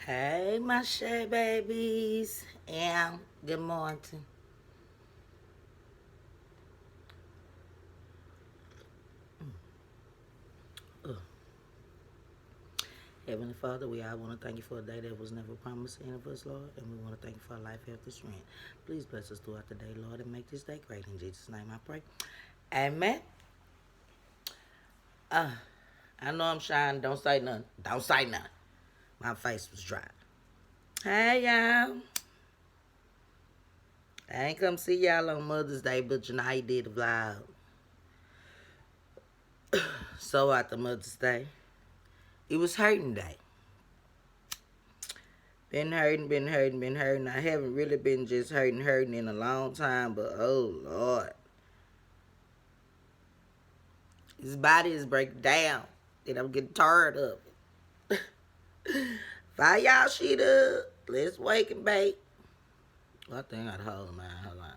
Hey, my Shaye babies. And good morning. Ugh. Heavenly Father, we all want to thank you for a day that was never promised any of us, Lord. And we want to thank you for our life, health, and strength. Please bless us throughout the day, Lord, and make this day great. In Jesus' name I pray. Amen. I know I'm shying. Don't say nothing. Don't say nothing. My face was dry. Hey, y'all. I ain't come see y'all on Mother's Day, but you know I did a vlog. So after Mother's Day, it was hurting day. Been hurting. I haven't really been just hurting in a long time, but oh Lord. His body is breaking down. And I'm getting tired of it. Fire y'all shit up. Let's wake and bake. Well, I think I'd hold mine. Hold on.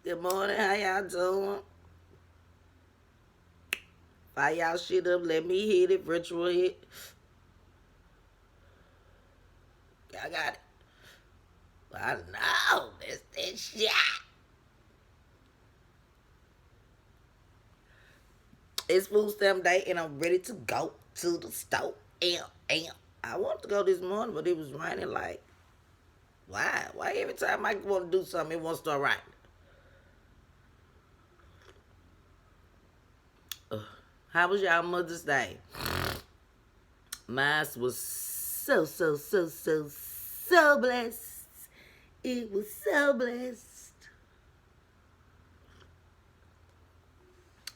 Good morning. How y'all doing? Fire y'all shit up. Let me hit it. Virtual hit. Y'all got it. I know. That's that shit. It's food stamp day and I'm ready to go to the store. I wanted to go this morning, but it was raining like, why? Why every time I want to do something, it won't start raining? How was y'all Mother's Day? Mine was so blessed. It was so blessed.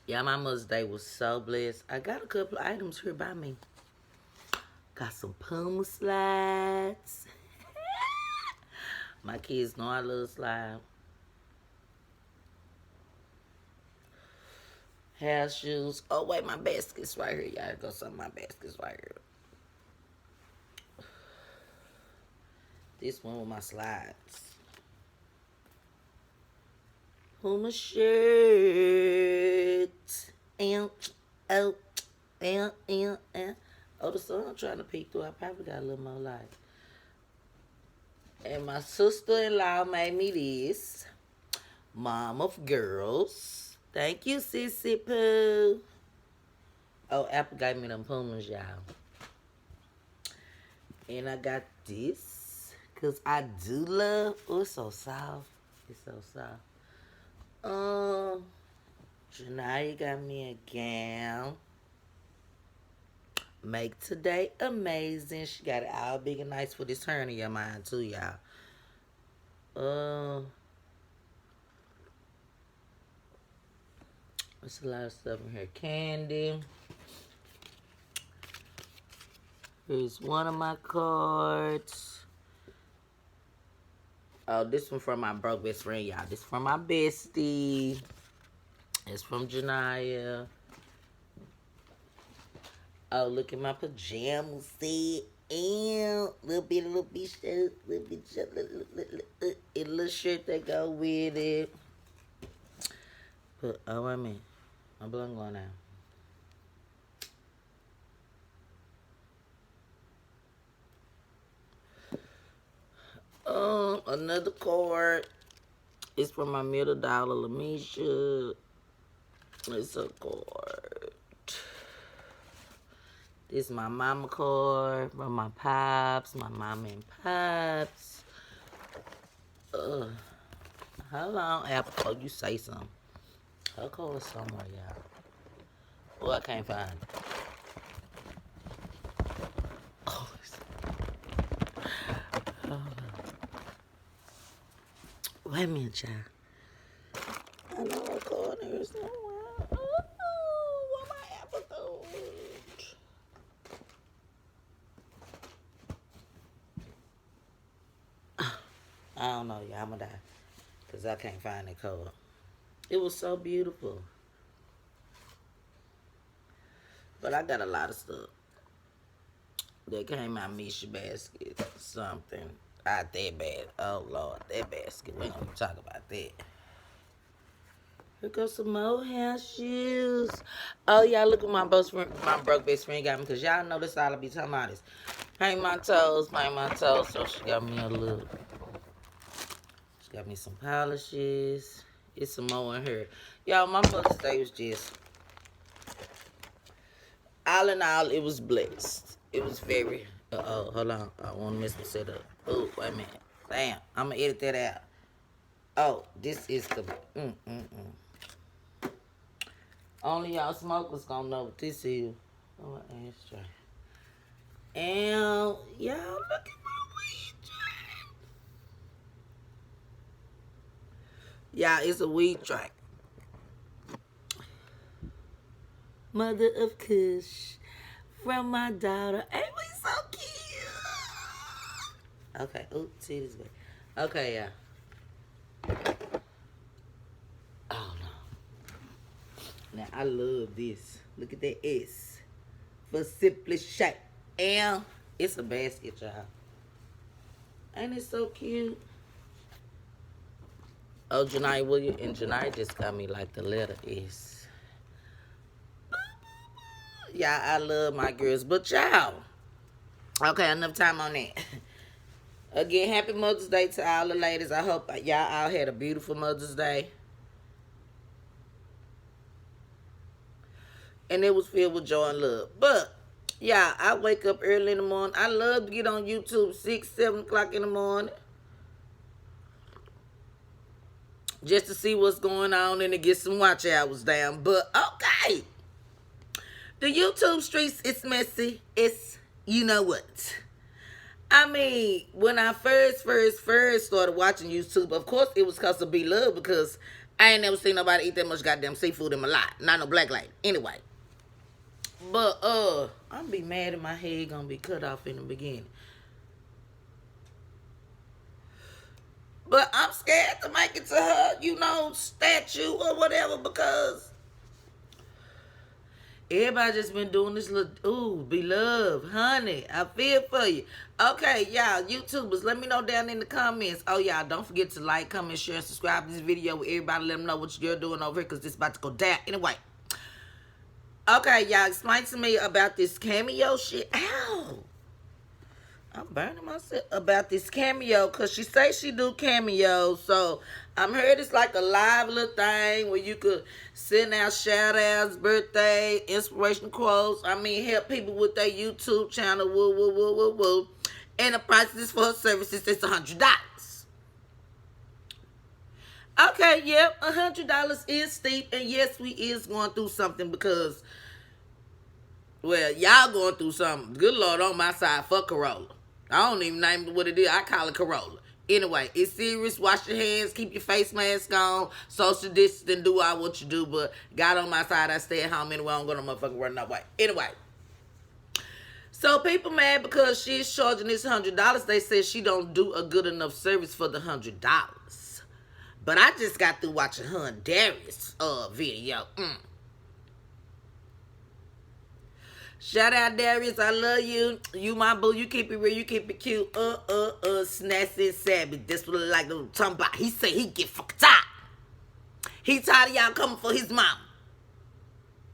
Yeah, my Mother's Day was so blessed. I got a couple of items here by me. Got some Puma slides. My kids know I love slide. Hair shoes. Oh, wait, my basket's right here. Y'all go some of my baskets right here. This one with my slides. Puma shirt. And, oh, and. Oh, the sun trying to peek through. I probably got a little more light. And my sister-in-law made me this. Mom of girls. Thank you, Sissy Pooh. Oh, Apple gave me them Pumas, y'all. And I got this. Because I do love... Oh, it's so soft. It's so soft. Janaya got me a gown. Make today amazing. She got it all big and nice for this turn in your mind, too, y'all. There's a lot of stuff in here. Candy. Here's one of my cards. Oh, this one from my broke best friend, y'all. This from my bestie. It's from Janaya. Oh, look at my pajama set. And little bit shirt, and a little shirt that go with it. But oh, wait a minute. My blood going out. Another card. It's from my middle dollar, Lamisha. It's a card. This is my mama card from my pops, my mama and pops. Hold on, Apple. Oh, you say something. Her card's somewhere, y'all. Oh, I can't find it. Oh, wait a minute, child. I know her card here somewhere. Oh, what my Apple card? I don't know, y'all. I'm gonna die. Because I can't find the code. It was so beautiful. But I got a lot of stuff that came out Misha basket. Something. Not that bad. Oh, Lord. That basket. We ain't gonna talk about that. Here goes some more house shoes. Oh, y'all, look at my broke best friend got me, because y'all know this all I be talking about is paint my toes, paint my toes. So she got me a little, she got me some polishes. It's some more in here. Y'all, my Mother's Day was just, all in all, it was blessed. It was very, oh, hold on. I want to mess my setup. Oh, wait a minute. Damn, I'm going to edit that out. Oh, this is the, Only y'all smokers gonna know what this is. Oh, ashtray. And y'all look at my weed tray. Yeah, it's a weed tray. Mother of Kush from my daughter. Ain't we so cute? Okay, oops, see this way. Okay, yeah. Oh no. Now I love this. Look at that S for Simply Shaye. And it's a basket, y'all. Ain't it so cute? Oh, Janai William and Janai just got me like the letter S. Yeah, I love my girls, but y'all. Okay, enough time on that. Again, happy Mother's Day to all the ladies. I hope y'all all had a beautiful Mother's Day. And it was filled with joy and love. But, yeah, I wake up early in the morning. I love to get on YouTube 6, 7 o'clock in the morning. Just to see what's going on and to get some watch hours down. But, okay. The YouTube streets, it's messy. It's, you know what. I mean, when I first started watching YouTube, of course it was because of Blove, because I ain't never seen nobody eat that much goddamn seafood in my life. Not no black lady. Anyway. But, I'm be mad if my head gonna be cut off in the beginning. But I'm scared to make it to her, you know, statue or whatever, because everybody just been doing this little, ooh, Blove, honey, I feel for you. Okay, y'all, YouTubers, let me know down in the comments. Oh, y'all, don't forget to like, comment, share, and subscribe to this video with everybody. Let them know what you're doing over here, because this about to go down. Anyway. Okay, y'all, explain to me about this cameo shit. Ow. I'm burning myself about this cameo, because she say she do cameos. So I'm heard it's like a live little thing where you could send out shout outs, birthday, inspirational quotes. I mean, help people with their YouTube channel. Woo, woo, woo, woo, woo. And the prices for her services is $100. Okay, yep, $100 is steep. And yes, we is going through something, because, well, y'all going through something. Good Lord on my side for Corolla. I don't even name what it is. I call it Corolla. Anyway, it's serious. Wash your hands. Keep your face mask on. Social distance. Do all what you do. But God on my side, I stay at home anyway. I don't go to motherfucking run no way. Anyway. So people mad because she's charging this $100. They say she don't do a good enough service for the $100. But I just got through watching her and Darius' video. Shout out, Darius. I love you. You my boo. You keep it real. You keep it cute. Snatchy and savage. That's what I like to talk about. He say he get fucking tired. He tired of y'all coming for his mom.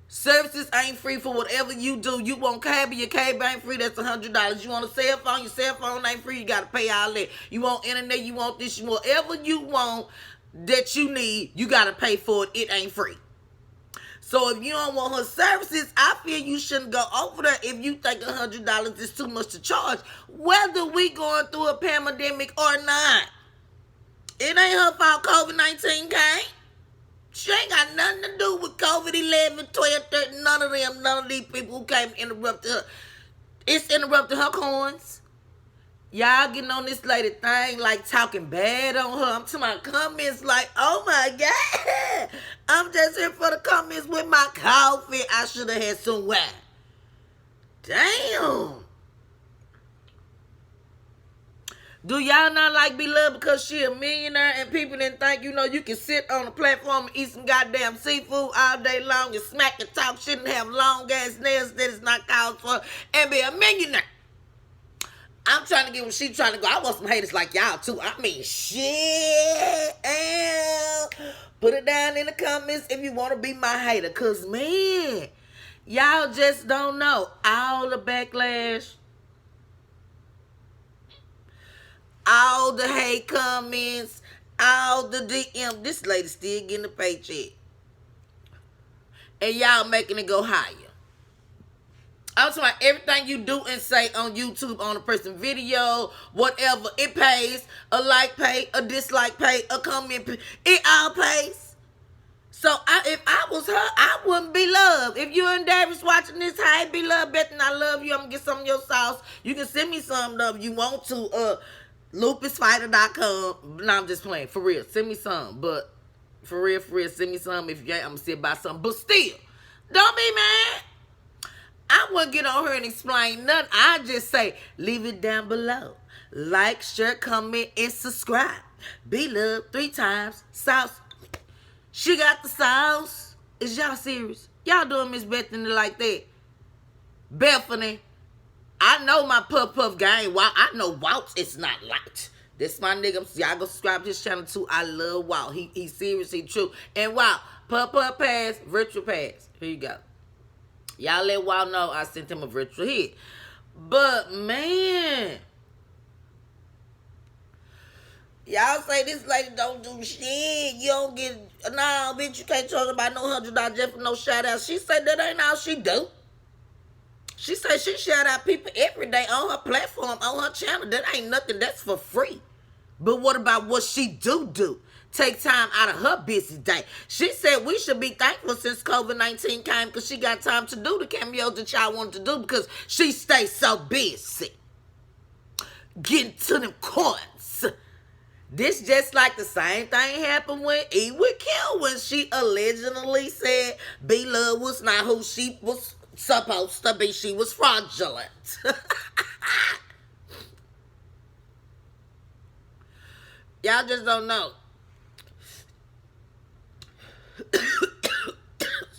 Services ain't free for whatever you do. You want cable, your cable ain't free. That's $100. You want a cell phone, your cell phone ain't free. You got to pay all that. You want internet, you want this, you want whatever you want that you need, you got to pay for it. It ain't free. So if you don't want her services, I feel you shouldn't go over there if you think $100 is too much to charge, whether we going through a pandemic or not. It ain't her fault COVID-19 came. She ain't got nothing to do with COVID 11, 12, 13, none of them, none of these people who came interrupted her. It's interrupting her coins. Y'all getting on this lady thing, like talking bad on her. I'm to my comments like, oh my God. I'm just here for the comments with my coffee. I should have had some wine. Damn. Do y'all not like Blove because she a millionaire and people didn't think, you know, you can sit on a platform and eat some goddamn seafood all day long and smack and talk shit and have long ass nails that is not called for and be a millionaire? I'm trying to get where she trying to go. I want some haters like y'all too. I mean, shit. Put it down in the comments if you want to be my hater. Because, man, y'all just don't know. All the backlash, all the hate comments, all the DM. This lady still getting a paycheck. And y'all making it go higher. I'm talking about everything you do and say on YouTube, on a person video, whatever, it pays. A like pay, a dislike pay, a comment pay. It all pays. So if I was her, I wouldn't be loved. If you and Davis watching this, hey, be loved, Bethany, I love you. I'm going to get some of your sauce. You can send me some if you want to. LupusFighter.com. No, I'm just playing. For real. Send me some. But for real, send me some. If you ain't, I'm going to sit by something. But still, don't be mad. I wouldn't get on her and explain nothing. I just say, leave it down below. Like, share, comment, and subscribe. Be loved 3 times. Sauce. She got the sauce. Is y'all serious? Y'all doing Miss Bethany like that? Bethany. I know my puff game. Wow, I know Waltz is not light. This my nigga. Y'all go subscribe to his channel too. I love Walt. He serious, he true. And wow, puff pass, virtual pass. Here you go. Y'all let Walt know I sent him a virtual hit. But, man. Y'all say this lady don't do shit. You don't get... Nah, bitch, you can't talk about no $100 just for no shout-out. She said that ain't all she do. She said she shout out people every day on her platform, on her channel. That ain't nothing. That's for free. But what about what she do? Take time out of her busy day. She said we should be thankful since COVID-19 came because she got time to do the cameos that y'all wanted to do because she stays so busy. Getting to them coins. This just like the same thing happened with E with Kill when she allegedly said B-Love was not who she was supposed to be. She was fraudulent. Y'all just don't know.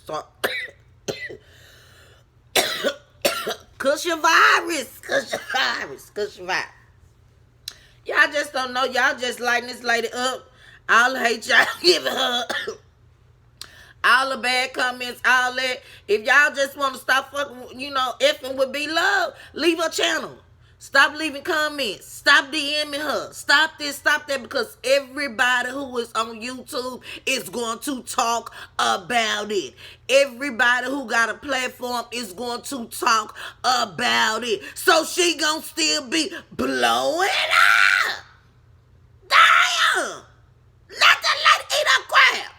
Sorry. Cuss your virus. Y'all just don't know. Y'all just lighting this lady up. All the hate y'all giving her. All the bad comments, all that. If y'all just want to stop fucking, effing with B-Love, leave her channel. Stop leaving comments. Stop DMing her. Stop this, stop that, because everybody who is on YouTube is going to talk about it. Everybody who got a platform is going to talk about it. So she gonna still be blowing up. Damn. Let that lady eat her crab.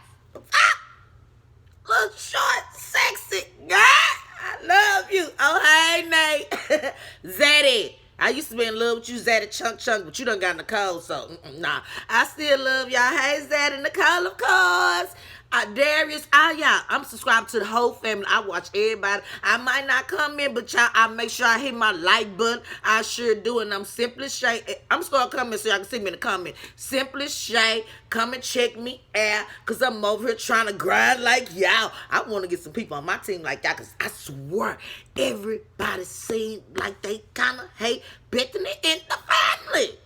Little short, sexy girl. I love you. Oh, hey, Nate. Zaddy. I used to be in love with you, Zaddy Chunk, but you done got in the cold, so nah. I still love y'all. Hey, Zaddy Nicole, of course. Darius, all y'all. I'm subscribed to the whole family. I watch everybody. I might not come in, but y'all, I make sure I hit my like button. I sure do, and I'm Simply Shaye. I'm start coming so y'all can see me in the comment. Simply Shaye. Come and check me out, because I'm over here trying to grind like y'all. I want to get some people on my team like y'all, because I swear, everybody seems like they kind of hate Bethany in the family.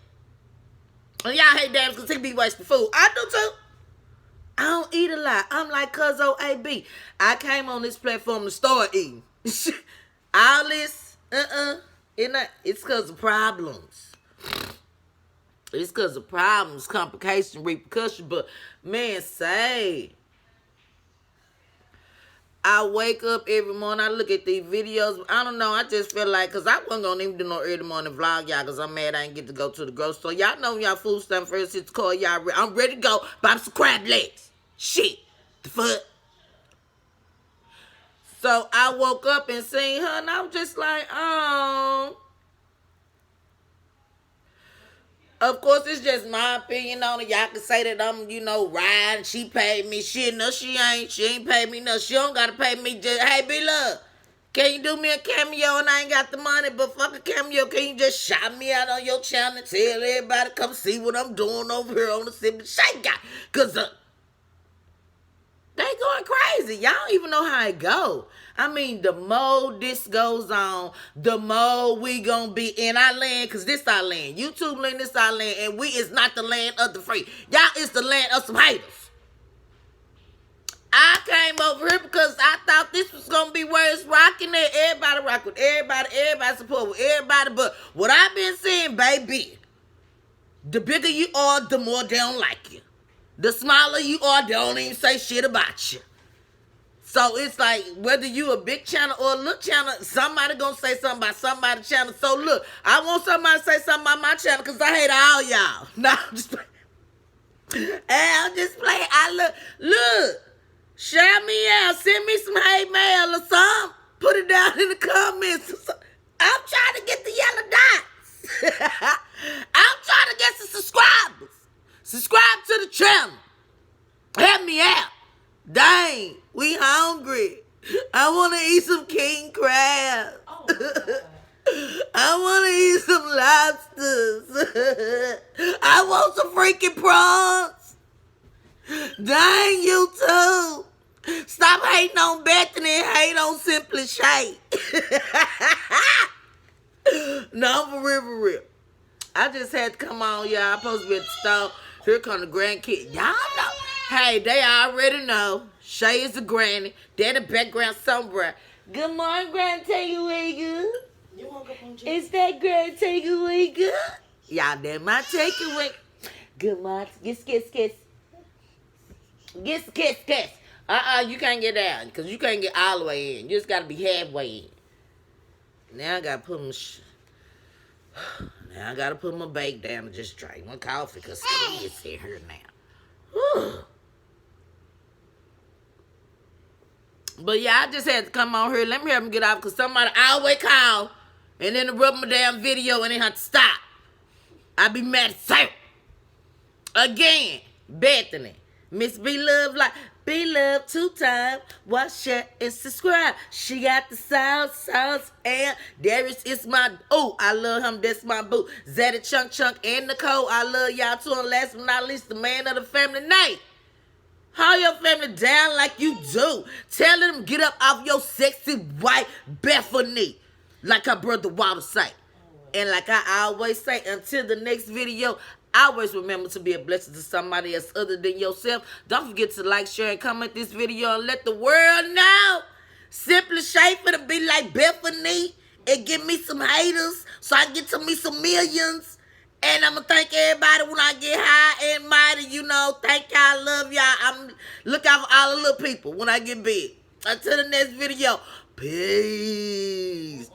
And y'all hate dads because he be wasting food. I do too. I don't eat a lot. I'm like Cuzzo AB. I came on this platform to start eating. All this, it's because of problems. It's because of problems, complications, repercussions. But, man, say, I wake up every morning, I look at these videos. I don't know, I just feel like, because I wasn't going to even do no early morning vlog, y'all, because I'm mad I didn't get to go to the grocery store. Y'all know y'all food stuff first hit the car. Y'all, I'm ready to go buy some crab legs. Shit. The fuck? So I woke up and seen her, and I was just like, oh. Of course, it's just my opinion on it. Y'all can say that I'm, riding. She paid me. Shit, no, she ain't. She ain't paid me nothing. She don't got to pay me. Just, hey, B-Love, can you do me a cameo and I ain't got the money, but fuck a cameo. Can you just shout me out on your channel and tell everybody come see what I'm doing over here on the Simply Shaye guy? Because they going crazy. Y'all don't even know how it go. I mean, the more this goes on, the more we gonna be in our land, because this our land. YouTube land, this our land, and we is not the land of the free. Y'all is the land of some haters. over here because I thought this was gonna be where it's rocking at. Everybody rock with everybody, everybody support with everybody. But what I've been seeing, baby, the bigger you are, the more they don't like you. The smaller you are, they don't even say shit about you. So it's like, whether you a big channel or a little channel, somebody gonna say something about somebody's channel. So look, I want somebody to say something about my channel because I hate all y'all. No, I'm just playing. I'm just playing. Look, shout me out. Send me some hate mail or something. Put it down in the comments. I'm trying to get the yellow dots. I'm trying to get some subscribers. Subscribe to the channel. Help me out. Dang, we hungry. I want to eat some king crabs. Oh, I want to eat some lobsters. I want some freaking prawns. Dang, you too. Stop hating on Bethany and hate on Simply Shaye. No, for real. I just had to come on, y'all. I'm supposed to be at the store. Here come the grandkids. Y'all know. Hey, they already know. Shaye is the granny. They're in the background somewhere. Good morning, Grand Takeaway Good. You want to go on Is that Grand Takeaway Good? Y'all, that my takeaway. Good morning. Kiss. Kiss. You can't get down because you can't get all the way in. You just got to be halfway in. Now I got to put them... Now I got to put my bake down and just drink my coffee because kids in here now. Whew. But yeah, I just had to come on here. Let me help him get off because somebody always call and interrupt my damn video and they have to stop. I be mad at her. Again, Bethany. Miss B-Love like, B-Love 2 times. Watch, share, and subscribe. She got the sauce, and Darius is my, I love him, that's my boo. Zeddy, Chunk, and Nicole, I love y'all too. And last but not least, the man of the family, Nate. Hold your family down like you do. Tell them get up off your sexy white Bethany. Like our brother Walter say. And like I always say, until the next video, always remember to be a blessing to somebody else other than yourself. Don't forget to like, share, and comment this video and let the world know. Simply Shaye finna be like Bethany and give me some haters so I get to me some millions. And I'm going to thank everybody when I get high and mighty, Thank y'all, love y'all. I'm look out for all the little people when I get big. Until the next video, peace.